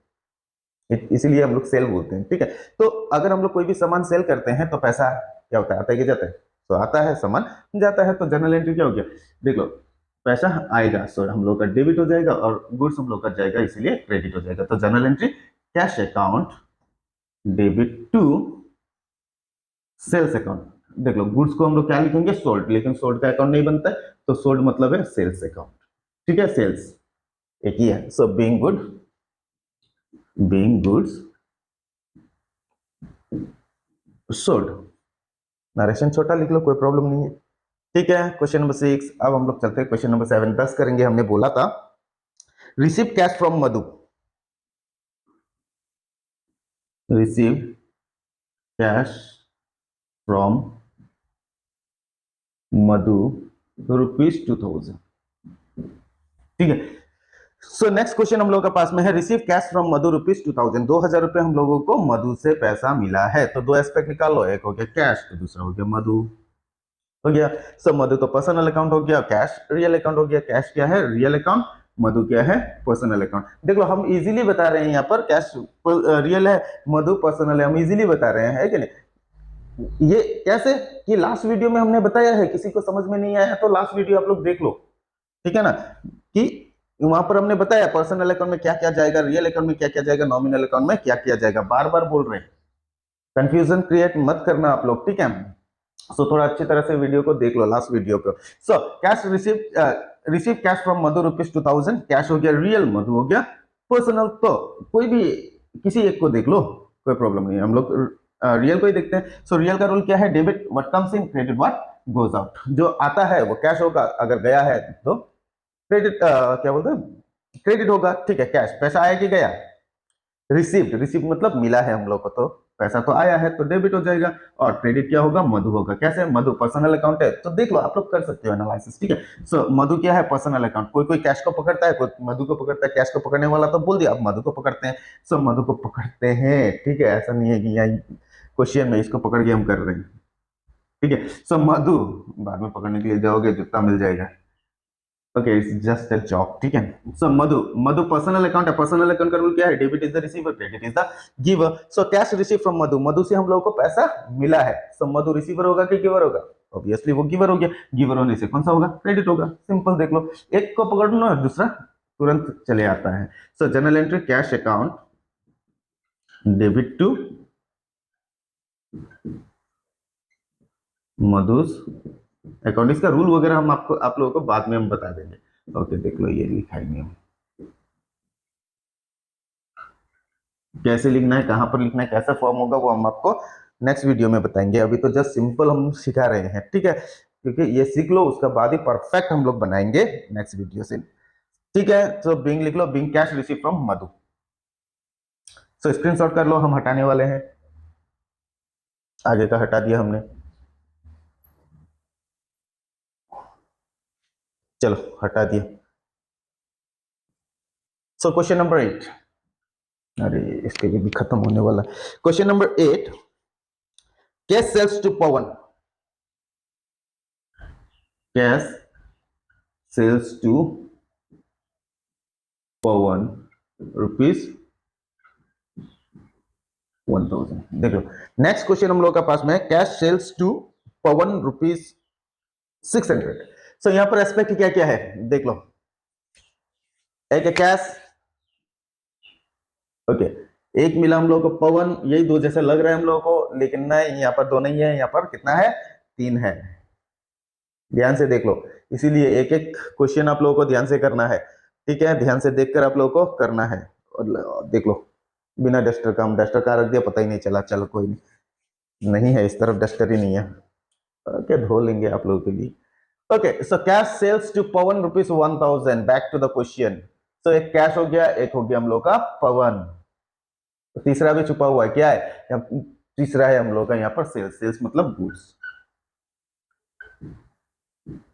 इसीलिए हम लोग सेल बोलते हैं, ठीक है। तो अगर हम लोग कोई भी सामान सेल करते हैं तो पैसा क्या होता है? आता है कि जाता है? तो आता है, सामान जाता है। तो जर्नल एंट्री क्या हो गया? देख लो, पैसा आएगा, सो हम लोग का डेबिट हो जाएगा, और गुड्स हम लोग का जाएगा, इसीलिए क्रेडिट हो जाएगा। तो journal entry cash account debit to sales account. देख लो, गुड्स को हम लोग क्या लिखेंगे? सोल्ड, लेकिन सोल्ड का अकाउंट नहीं बनता है, तो सोल्ड मतलब है सेल्स अकाउंट, ठीक है। सेल्स एक ही है। So being goods sold. Narration छोटा लिख लो, कोई प्रॉब्लम नहीं है, ठीक है। Question number 6। अब हम लोग चलते हैं क्वेश्चन नंबर 7। 10 करेंगे, हमने बोला था। Receive cash from Madhu, receive cash from Madhu ₹2000, ठीक है। सो नेक्स्ट क्वेश्चन हम लोग के पास में है, रिसीव कैश फ्रॉम मधु ₹2000। 2000 रुपए हम लोगों को मधु से पैसा मिला है। तो दो एस्पेक्ट निकालो, एक हो गया कैश, तो दूसरा हो गया मधु, हो गया। सो मधु तो पर्सनल अकाउंट हो गया, कैश रियल अकाउंट हो गया। कैश क्या है? Real account. मधु क्या है? Personal account. देख लो, हम इजीली बता रहे हैं, यहाँ पर कैश रियल है, मधु पर्सनल है, हम इजीली बता रहे हैं, है कि नहीं? ये कैसे कि लास्ट वीडियो में हमने बताया है, किसी को समझ में नहीं आया तो लास्ट वीडियो आप लोग देख लो, ठीक है ना, कि वहां पर हमने बताया पर्सनल अकाउंट में क्या क्या जाएगा, रियल अकाउंट में क्या क्या जाएगा, नॉमिनल अकाउंट में क्या क्या जाएगा। बार बार बोल रहे हैं, कंफ्यूजन क्रिएट मत करना आप लोग, ठीक है। सो थोड़ा अच्छी तरह से वीडियो को देख लो, लास्ट वीडियो को। सो cash receive cash from Madhu ₹2000। Cash हो गया रियल, मधु हो गया पर्सनल। तो कोई भी किसी एक को देख लो, कोई प्रॉब्लम नहीं है। हम लोग रियल को ही देखते हैं। सो रियल का रूल क्या है? Debit what comes in, credit what goes out. जो आता है वो कैश होगा, अगर गया है तो क्रेडिट क्या बोलते हैं, क्रेडिट होगा, ठीक है। कैश पैसा आया कि गया? रिसीव्ड मतलब मिला है हम लोग को, तो पैसा तो आया है, तो डेबिट हो जाएगा। और क्रेडिट क्या होगा? मधु होगा। कैसे? मधु पर्सनल अकाउंट है, तो देख लो, आप लोग कर सकते हो एनालिसिस, ठीक है। सो मधु क्या है? Personal account. कोई कोई कैश को पकड़ता है, कोई मधु को पकड़ता है। कैश को पकड़ने वाला तो बोल दिया, अब मधु को पकड़ते हैं। सो मधु को पकड़ते हैं, ठीक है। ऐसा नहीं है कि यहाँ क्वेश्चन में इसको पकड़ के हम कर रहे हैं, ठीक है। सो मधु बाद में पकड़ने के लिए जाओगे, जितना मिल जाएगा, okay, it's just a job, ठीक है। सो मधु पर्सनल अकाउंट है। पर्सनल अकाउंट का रूल क्या है? Debit is the receiver, credit is the giver. So cash receive from Madhu से हम लोगों को पैसा मिला है। सो मधु रिसीवर होगा कि गिवर होगा? ऑब्वियसली वो गिवर हो गया। गिवर होने से कौन सा होगा? क्रेडिट होगा। सिंपल, देख लो, एक को पकड़ लो ना, दूसरा तुरंत चले आता है। So general entry cash account debit to Madhu's account. इसका रूल वगैरह हम आप लोगों को बाद में हम बता देंगे। ओके, देख लो, ये लिखा ही नहीं, कैसे लिखना है, कहां पर लिखना है, कैसा फॉर्म होगा, वो हम आपको नेक्स्ट वीडियो में बताएंगे। अभी तो जस्ट सिंपल हम सिखा रहे हैं, ठीक है, क्योंकि ये सीख लो, उसका बाद ही परफेक्ट हम लोग बनाएंगे नेक्स्ट वीडियो से, ठीक है। तो बिंग लिख लो, being cash receive from Madhu. So screenshot कर लो, हम हटाने वाले हैं, आगे का हटा दिया हमने, चलो हटा दिया। सो क्वेश्चन नंबर 8, अरे इसके भी खत्म होने वाला। Question number 8, cash sales to Pavan, cash sales to पवन ₹1000। देखो, नेक्स्ट क्वेश्चन हम लोग का पास में है, कैश सेल्स टू पवन ₹600। सो यहां पर एस्पेक्ट क्या क्या है, देख लो। एक है कैश, ओके, एक मिला हम लोग को पवन, यही दो जैसे लग रहा है हम लोग को, लेकिन नहीं, यहाँ पर दो नहीं है, यहाँ पर कितना है? 3 है। ध्यान से देख लो, इसीलिए एक एक क्वेश्चन आप लोगों को ध्यान से करना है, ठीक है। ध्यान से देखकर आप लोगों को करना है। और देख लो, बिना डस्टर का, हम डस्टर का रख दिया, पता ही नहीं चला। चलो कोई नहीं है, इस तरफ डस्टर ही नहीं है, ओके, धो लेंगे आप लोगों के लिए। Okay, so cash sales to Pawan ₹1000। Back to the question. So एक कैश हो गया, एक हो गया हम लोग का पवन, तो तीसरा भी छुपा हुआ है, क्या है? तीसरा है हम लोग का यहाँ पर सेल्स। सेल्स मतलब गुड्स,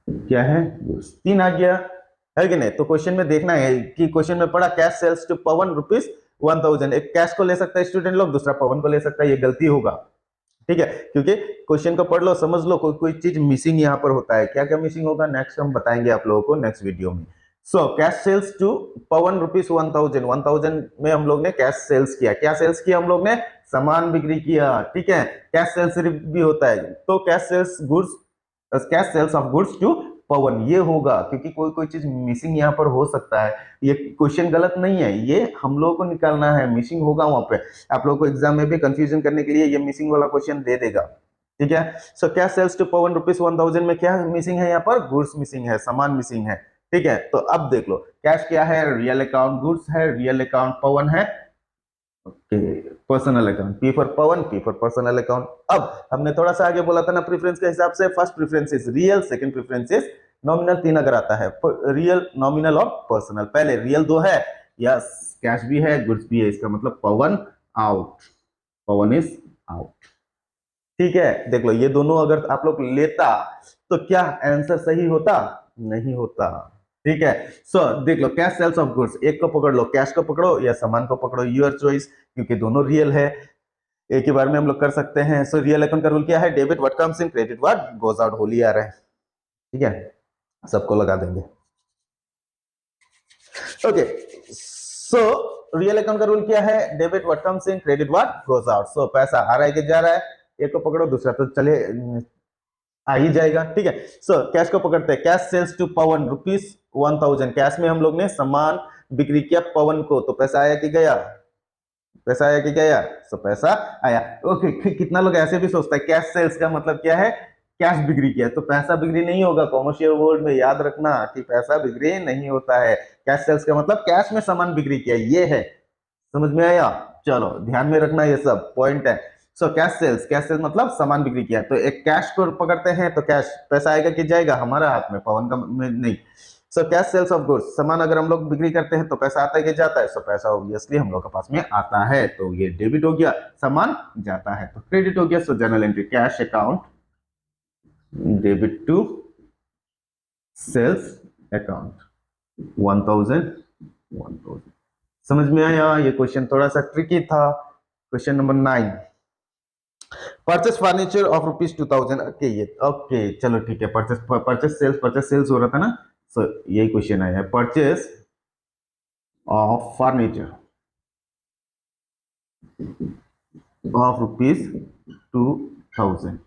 क्या है? गुड्स। 3 आ गया, है कि नहीं। तो क्वेश्चन में देखना है कि क्वेश्चन में पढ़ा कैश सेल्स टू पवन ₹1000। एक कैश को ले सकता है स्टूडेंट लोग, दूसरा पवन को ले सकता है, ये गलती होगा, ठीक है। क्योंकि क्वेश्चन को पढ़ लो, समझ लो, कोई चीज मिसिंग यहाँ पर होता है। क्या क्या मिसिंग होगा नेक्स्ट हम बताएंगे आप लोगों को नेक्स्ट वीडियो में। सो कैश सेल्स टू पवन ₹1000। 1000 में हम लोग ने कैश सेल्स किया। क्या सेल्स किया हम लोग ने? सामान बिक्री किया, ठीक है। कैश सेल्स भी होता है, तो cash sales of goods to Pavan ये होगा, क्योंकि कोई कोई चीज मिसिंग यहाँ पर हो सकता है। ये क्वेश्चन गलत नहीं है, ये हम लोगों को निकालना है, मिसिंग होगा वहां पे। आप लोगों को एग्जाम में भी कंफ्यूजन करने के लिए ये मिसिंग वाला क्वेश्चन दे देगा, ठीक है। सो कैश सेल्स टू पवन ₹1000 में क्या मिसिंग है? यहाँ पर गुड्स मिसिंग है, सामान मिसिंग है, ठीक है। तो अब देख लो कैश क्या है? रियल अकाउंट गुड्स है, रियल अकाउंट पवन है, okay. Personal account, P for Pawan, P for personal account. अब हमने थोड़ा सा आगे बोला था ना प्रेफरेंस के हिसाब से, first preference is real, second preference is nominal. 3 अगर आता है, रियल, नॉमिनल और पर्सनल। पहले रियल 2 है, यस, कैश भी है, गुड्स भी है, इसका मतलब पवन आउट, पवन इज आउट, ठीक है। देख लो ये दोनों अगर आप लोग लेता तो क्या आंसर सही होता? नहीं होता, ठीक है। सो देख लो कैश सेल्स ऑफ गुड्स, एक को पकड़ लो, कैश को पकड़ो या सामान को पकड़ो, यूर चॉइस, क्योंकि दोनों रियल है, एक ही बार में हम लोग कर सकते हैं। सो रियल अकाउंट का रूल क्या है? Debit what comes in, credit what goes out. Holi आ रहा है, ठीक है, सबको लगा देंगे, ओके। सो रियल अकाउंट का रूल क्या है? Debit what comes in, credit what goes out. So पैसा आ रहा है कि जा रहा है, एक को पकड़ो, दूसरा तो चले आ ही जाएगा, ठीक है। सो कैश को पकड़ते हैं, cash sales to Pawan ₹1000। Cash में हम लोग ने सामान बिक्री किया पवन को, तो पैसा आया कि गया? पैसा आया कि गया? सो पैसा आया, ओके। कितना लोग ऐसे भी सोचता है कैश सेल्स का मतलब क्या है? कैश बिक्री किया, तो पैसा बिक्री नहीं होगा। कॉमर्शियल वर्ड में याद रखना कि पैसा बिक्री नहीं होता है। कैश सेल्स का मतलब कैश में सामान बिक्री किया, ये है, समझ में आया? चलो ध्यान में रखना, ये सब पॉइंट है। सो कैश सेल्स मतलब सामान बिक्री किया। तो एक कैश को पकड़ते हैं तो कैश, पैसा आएगा कि जाएगा? हमारा हाथ में, पवन का में नहीं। So cash sales of goods, सामान अगर हम लोग बिक्री करते हैं तो पैसा आता है कि जाता है? सो पैसा ऑब्वियसली हम लोग के पास में आता है, तो ये डेबिट हो गया, सामान जाता है तो क्रेडिट हो गया। So general entry cash account debit to sales account 1000। समझ में आया? ये क्वेश्चन थोड़ा सा ट्रिकी था। Question number 9, purchase furniture of ₹2000। Okay चलो ठीक है, परचेस सेल्स हो रहा था ना, सो यही क्वेश्चन आया है, परचेस ऑफ फर्नीचर ऑफ ₹2000,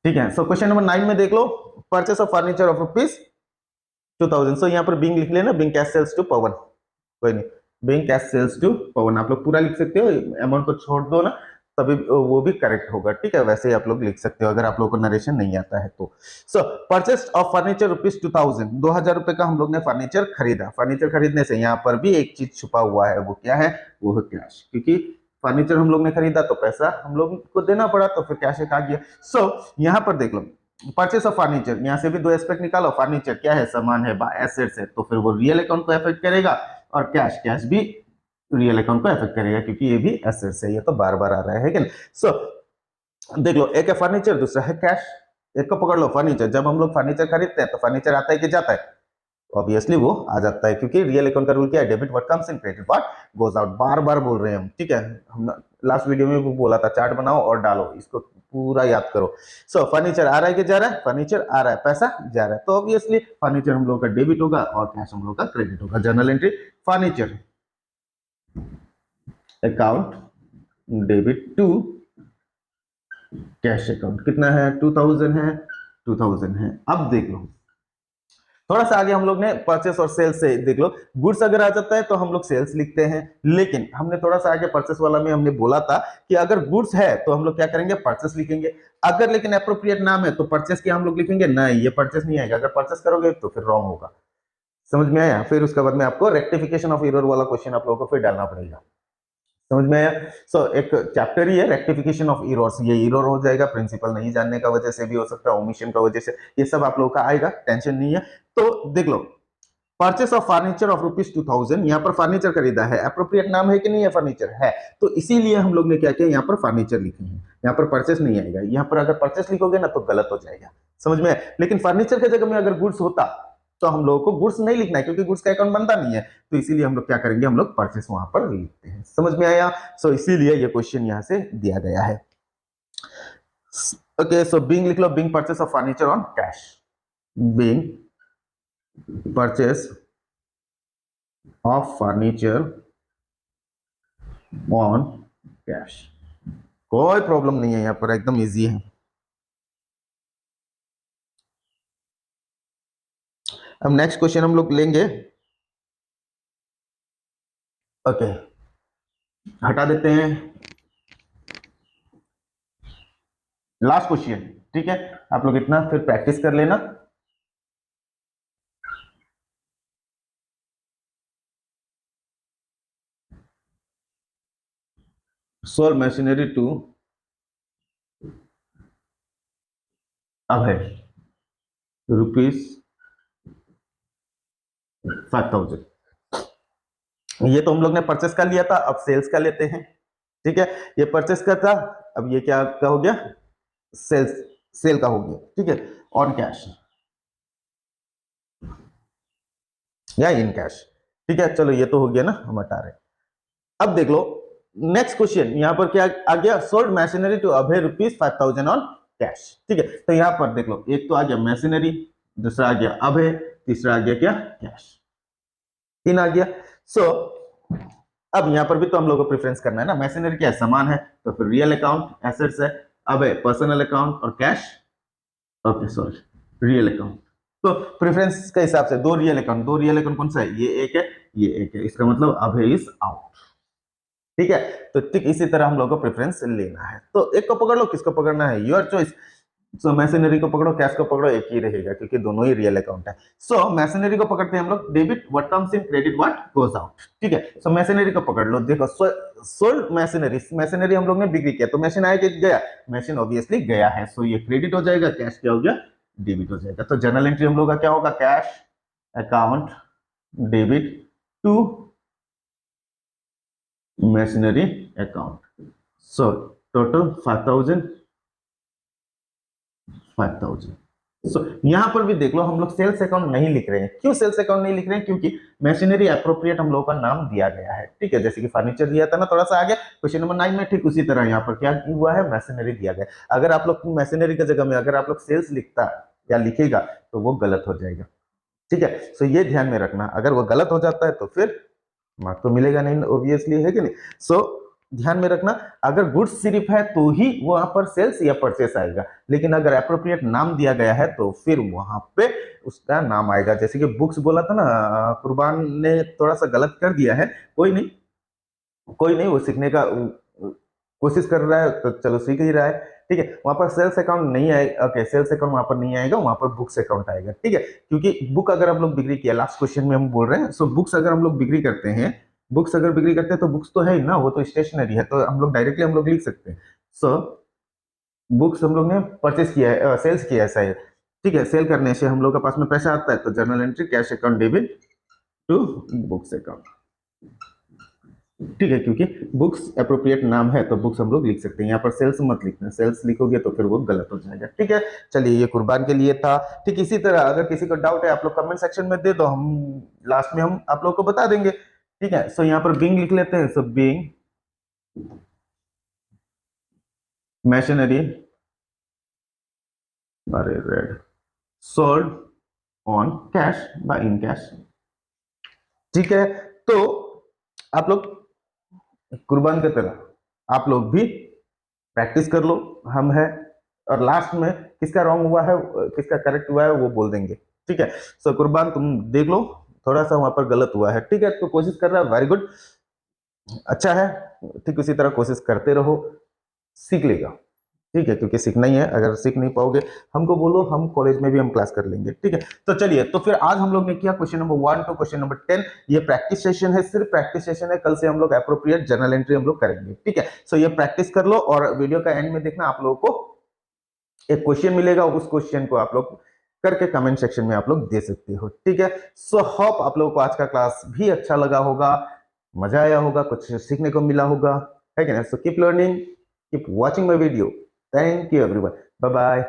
ठीक है। सो क्वेश्चन नंबर 9 में देख लो, परचेस ऑफ फर्नीचर ऑफ ₹2000। सो यहाँ पर बिंग लिख लेना, बिंग कैश सेल्स टू पवन, कोई नहीं, बिंग कैश सेल्स टू पवन आप लोग पूरा लिख सकते हो, अमाउंट को छोड़ दो ना, तभी वो भी करेक्ट होगा, ठीक है। वैसे ही आप लोग लिख सकते हो अगर आप लोग को नरेशन नहीं आता है तो। सो परचेस ऑफ फर्नीचर ₹2000, 2000 रुपए का हम लोग ने फर्नीचर खरीदा। फर्नीचर खरीदने से यहाँ पर भी एक चीज छुपा हुआ है, वो क्या है? वो है कैश, क्योंकि फर्नीचर हम लोग ने खरीदा तो पैसा हम लोग को देना पड़ा, तो फिर कैश आ गया। सो यहाँ पर देख लो, परचेस ऑफ फर्नीचर, यहाँ से भी दो एस्पेक्ट निकालो। फर्नीचर क्या है? सामान है, एसेट्स है, तो फिर वो रियल अकाउंट को अफेक्ट करेगा, और कैश भी रियल अकाउंट को अफेक्ट करेगा, क्योंकि ये भी एसेट्स है, ये तो बार बार आ रहा है कि नहीं। सो देख लो, एक है फर्नीचर, दूसरा है कैश। एक को पकड़ लो, फर्नीचर। जब हम लोग फर्नीचर खरीदते हैं तो फर्नीचर आता है कि जाता है? ऑब्वियसली वो आ जाता है, क्योंकि रियल अकाउंट का रूल क्या है? Debit what comes in, credit what goes out. बार बार बोल रहे हैं हम, ठीक है। हम लास्ट वीडियो में भी बोला था, चार्ट बनाओ और डालो, इसको पूरा याद करो। सो फर्नीचर आ रहा है कि जा रहा है? फर्नीचर आ रहा है, पैसा जा रहा है, तो ऑब्वियसली फर्नीचर हम लोग का डेबिट होगा और कैश हम लोग का क्रेडिट होगा। Journal entry furniture account debit to cash account, कितना है? 2000 है, 2000 है। अब देख लो थोड़ा सा आगे हम लोग ने परचेस और सेल्स से देख लो, गुड्स अगर आ जाता है तो हम लोग सेल्स लिखते हैं, लेकिन हमने थोड़ा सा आगे परचेस वाला में हमने बोला था कि अगर गुड्स है तो हम लोग क्या करेंगे? परचेस लिखेंगे। अगर लेकिन अप्रोप्रिएट नाम है तो परचेस क्या हम लोग लिखेंगे? नहीं, ये परचेस नहीं आएगा। अगर परचेस करोगे तो फिर रॉन्ग होगा, समझ में आया? फिर उसके बाद में आपको रेक्टिफिकेशन ऑफ एरर वाला क्वेश्चन आप लोगों को फिर डालना पड़ेगा, समझ में आया? सो एक चैप्टर ही है रेक्टिफिकेशन ऑफ एरर्स, ये एरर हो जाएगा, प्रिंसिपल नहीं जानने का वजह से भी हो सकता है, ओमिशन का वजह से, ये सब आप लोगों का आएगा, टेंशन नहीं है। तो देख लो, परचेस ऑफ फर्नीचर ऑफ ₹2000, यहाँ पर फर्नीचर खरीदा है, अप्रोप्रिएट नाम है कि नहीं है? फर्नीचर है, तो इसीलिए हम लोग ने क्या किया? यहाँ पर फर्नीचर लिखे हैं, यहाँ पर परचेस नहीं आएगा। यहाँ पर अगर परचेस लिखोगे ना तो गलत हो जाएगा, समझ में? लेकिन फर्नीचर की जगह में अगर गुड्स होता तो हम लोगों को गुड्स नहीं लिखना है क्योंकि गुड्स का अकाउंट बनता नहीं है, तो इसीलिए हम लोग क्या करेंगे, हम लोग परचेस वहां पर लिखते हैं। समझ में आया? सो इसीलिए ये क्वेश्चन यहां से दिया गया है। ओके, सो बीइंग लिख लो, being purchase of furniture on cash, being purchase of furniture on cash. कोई प्रॉब्लम नहीं है यहां पर, एकदम इजी है। अब नेक्स्ट क्वेश्चन हम लोग लेंगे। ओके, हटा देते हैं लास्ट क्वेश्चन, ठीक है। आप लोग इतना फिर प्रैक्टिस कर लेना। Sold machinery to Abhay ₹5,000। ये तो हम लोग ने परचेस का लिया था, अब सेल्स का लेते हैं, ठीक है। ये परचेस का था, अब ये क्या का हो गया, सेल्स, सेल का हो गया, ठीक है, ऑन कैश या इन कैश, ठीक है। चलो ये तो हो गया ना, हम हटा रहे। अब देख लो नेक्स्ट क्वेश्चन, यहां पर क्या आ गया, sold machinery to Abhay ₹5,000 on cash, ठीक है। तो यहां पर देख लो, एक तो आ गया मशीनरी, दूसरा आ गया अभय, तीसरा आ गया क्या, कैश, 3 आ गया। सो अब यहां पर भी तो हम लोग को प्रेफरेंस करना है ना, मशीनरी क्या है, सामान है, तो फिर रियल अकाउंट एसेट्स है, अभय पर्सनल अकाउंट और cash, okay sorry, real account. तो प्रेफरेंस के हिसाब से दो रियल अकाउंट कौन सा है, ये एक है, ये एक है, इसका मतलब अभय इज आउट, ठीक है। तो ठीक इसी तरह हम लोग को प्रेफरेंस लेना है, तो एक को पकड़ लो, किसको पकड़ना है, योर चॉइस। सो मैशनरी को पकड़ो, कैश को पकड़ो, एक ही रहेगा क्योंकि दोनों ही रियल अकाउंट है। सो मैशनरी को पकड़ते हैं हम लोग, debit what comes in, credit what goes out, ठीक है। सो मैशनरी को पकड़ लो, देखो सोल्ड मैशनरी हम लोग ने बिक्री किया, तो मशीन आया कि गया, मशीन ऑब्वियसली गया है, सो ये क्रेडिट हो जाएगा, कैश क्या हो गया, डेबिट हो जाएगा। तो जर्नल एंट्री हम लोग का क्या होगा, cash account debit to machinery account. So total 5,000। So यहां पर भी देख लो, हम लोग सेल्स अकाउंट नहीं लिख रहे हैं। क्यों सेल्स अकाउंट नहीं लिख रहे हैं, क्योंकि मशीनरी एप्रोप्रिएट हम लोगों का नाम दिया गया है, ठीक है। जैसे कि फर्नीचर दिया था ना, थोड़ा सा आगे क्वेश्चन नंबर 9 में, ठीक उसी तरह यहाँ पर क्या हुआ है, मशीनरी दिया गया। अगर आप लोग मशीनरी की जगह में अगर आप लोग सेल्स लिखता या लिखेगा तो वो गलत हो जाएगा, ठीक है। सो ये ध्यान में रखना, अगर वो गलत हो जाता है तो फिर मार्क तो मिलेगा नहीं, ऑब्वियसली, है कि नहीं। सो ध्यान में रखना, अगर गुड्स सिर्फ है तो ही वहां पर सेल्स या परचेस आएगा, लेकिन अगर एप्रोप्रिएट नाम दिया गया है तो फिर वहां पे उसका नाम आएगा। जैसे कि बुक्स बोला था ना, कुर्बान ने थोड़ा सा गलत कर दिया है, कोई नहीं, कोई नहीं, वो सीखने का कोशिश कर रहा है, तो चलो सीख ही रहा है, ठीक है। वहां पर सेल्स अकाउंट नहीं आएगा, ओके, सेल्स अकाउंट वहां पर नहीं आएगा, वहां पर बुक्स अकाउंट आएगा, ठीक है। क्योंकि बुक अगर हम लोग बिक्री किया, लास्ट क्वेश्चन में हम बोल रहे हैं, सो बुक्स अगर हम लोग बिक्री करते हैं, बुक्स अगर बिक्री करते हैं तो बुक्स तो है ही ना, वो तो स्टेशनरी है, तो हम लोग डायरेक्टली हम लोग लिख सकते हैं। सो बुक्स हम लोग ने परचेस किया है, सेल्स किया है शायद, ठीक है। सेल करने से हम लोग के पास में पैसा आता है, तो journal entry cash account debit to books account, ठीक है। क्योंकि बुक्स एप्रोप्रिएट नाम है तो बुक्स हम लोग लिख सकते हैं, यहाँ पर सेल्स मत लिखना, सेल्स लिखोगे तो फिर वो गलत हो जाएगा, ठीक है। चलिए ये कुर्बान के लिए था, ठीक। इसी तरह अगर किसी को डाउट है आप लोग कमेंट सेक्शन में दे दो, हम लास्ट में हम आप लोग को बता देंगे, ठीक है। सो यहाँ पर बीइंग लिख लेते हैं, so being machinery red sold on cash by in cash, ठीक है। तो आप लोग कुर्बान की तरह आप लोग भी प्रैक्टिस कर लो, हम है, और लास्ट में किसका रॉन्ग हुआ है, किसका करेक्ट हुआ है वो बोल देंगे, ठीक है। सो कुर्बान तुम देख लो, थोड़ा सा वहां पर गलत हुआ है, ठीक है। तो कोशिश कर रहा है, वेरी गुड, अच्छा है, ठीक उसी तरह कोशिश करते रहो, सीख लेगा, ठीक है। क्योंकि सीखना ही है, अगर सीख नहीं पाओगे हमको बोलो, हम कॉलेज में भी हम क्लास कर लेंगे, ठीक है। तो चलिए, तो फिर आज हम लोग ने किया question number 1 to question number 10, ये प्रैक्टिस सेशन है, सिर्फ प्रैक्टिस सेशन है, कल से हम लोग एप्रोप्रिएट जर्नल एंट्री हम लोग करेंगे, ठीक है। सो ये प्रैक्टिस कर लो, और वीडियो का एंड में देखना, आप लोगों को एक क्वेश्चन मिलेगा, उस क्वेश्चन को आप लोग करके कमेंट सेक्शन में आप लोग दे सकते हो, ठीक है। सो होप आप लोगों को आज का क्लास भी अच्छा लगा होगा, मजा आया होगा, कुछ सीखने को मिला होगा, है कि ना। So keep learning, keep watching my video, thank you everyone, bye bye.